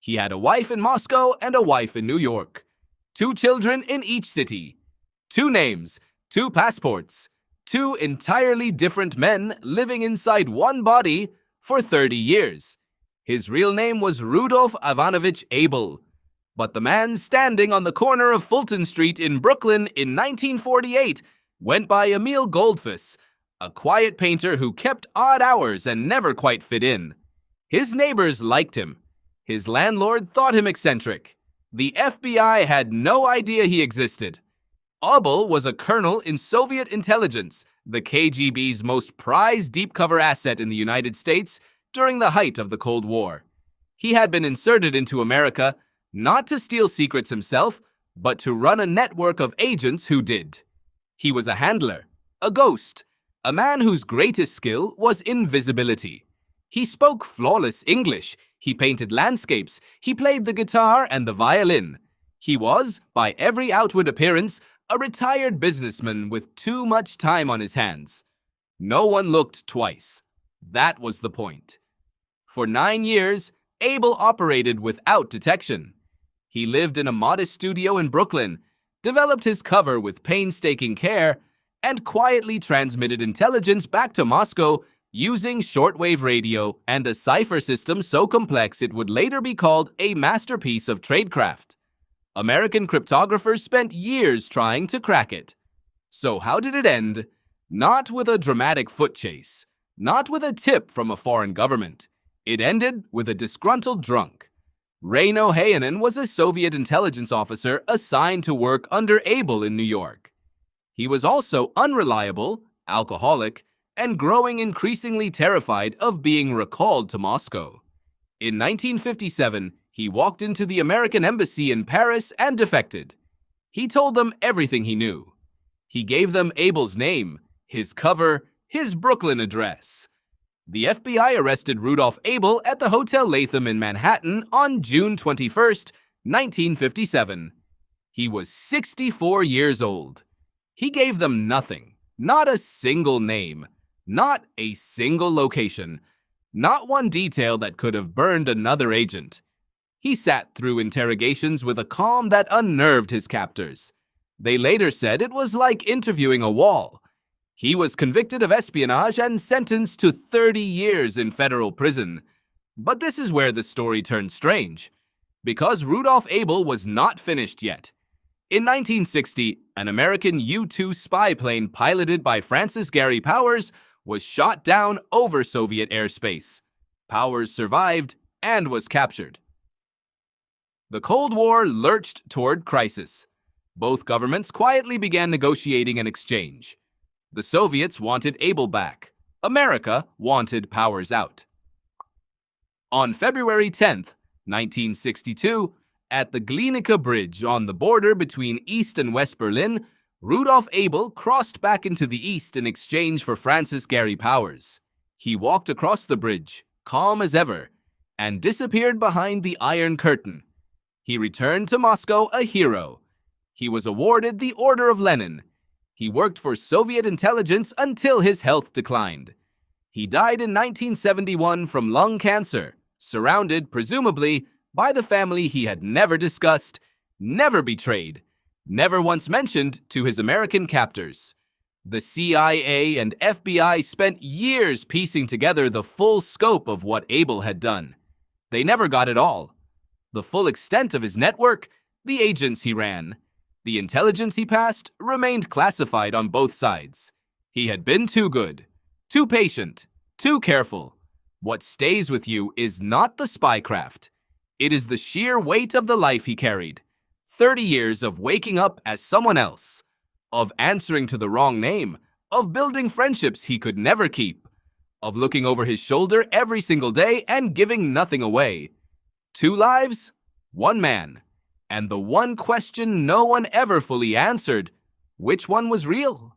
He had a wife in Moscow and a wife in New York. 2 children in each city. 2 names, 2 passports. 2 entirely different men living inside one body for 30 years. His real name was Rudolf Abel, but the man standing on the corner of Fulton Street in Brooklyn in 1948 went by Emil Goldfus, a quiet painter who kept odd hours and never quite fit in. His neighbors liked him. His landlord thought him eccentric. The FBI had no idea he existed. Abel was a colonel in Soviet intelligence, the KGB's most prized deep-cover asset in the United States during the height of the Cold War. He had been inserted into America not to steal secrets himself, but to run a network of agents who did. He was a handler, a ghost, a man whose greatest skill was invisibility. He spoke flawless English, he painted landscapes, he played the guitar and the violin. He was, by every outward appearance, a retired businessman with too much time on his hands. No one looked twice. That was the point. For 9 years, Abel operated without detection. He lived in a modest studio in Brooklyn, developed his cover with painstaking care, and quietly transmitted intelligence back to Moscow using shortwave radio and a cipher system so complex it would later be called a masterpiece of tradecraft. American cryptographers spent years trying to crack it. So how did it end? Not with a dramatic foot chase, not with a tip from a foreign government. It ended with a disgruntled drunk. Reino Hayanen was a Soviet intelligence officer assigned to work under Abel in New York. He was also unreliable, alcoholic, and growing increasingly terrified of being recalled to Moscow. In 1957, he walked into the American embassy in Paris and defected. He told them everything he knew. He gave them Abel's name, his cover, his Brooklyn address. The FBI arrested Rudolf Abel at the Hotel Latham in Manhattan on June 21, 1957. He was 64 years old. He gave them nothing, not a single name, not a single location, not one detail that could have burned another agent. He sat through interrogations with a calm that unnerved his captors. They later said it was like interviewing a wall. He was convicted of espionage and sentenced to 30 years in federal prison. But this is where the story turns strange, because Rudolf Abel was not finished yet. In 1960, an American U-2 spy plane piloted by Francis Gary Powers was shot down over Soviet airspace. Powers survived and was captured. The Cold War lurched toward crisis. Both governments quietly began negotiating an exchange. The Soviets wanted Abel back. America wanted Powers out. On February 10, 1962, at the Glienicke Bridge on the border between East and West Berlin, Rudolf Abel crossed back into the East in exchange for Francis Gary Powers. He walked across the bridge, calm as ever, and disappeared behind the Iron Curtain. He returned to Moscow a hero. He was awarded the Order of Lenin. He worked for Soviet intelligence until his health declined. He died in 1971 from lung cancer, surrounded, presumably, by the family he had never discussed, never betrayed, never once mentioned to his American captors. The CIA and FBI spent years piecing together the full scope of what Abel had done. They never got it all. The full extent of his network, the agents he ran, the intelligence he passed remained classified on both sides. He had been too good, too patient, too careful. What stays with you is not the spycraft. It is the sheer weight of the life he carried. 30 years of waking up as someone else, of answering to the wrong name, of building friendships he could never keep, of looking over his shoulder every single day and giving nothing away. 2 lives, 1 man. And the one question no one ever fully answered, which one was real?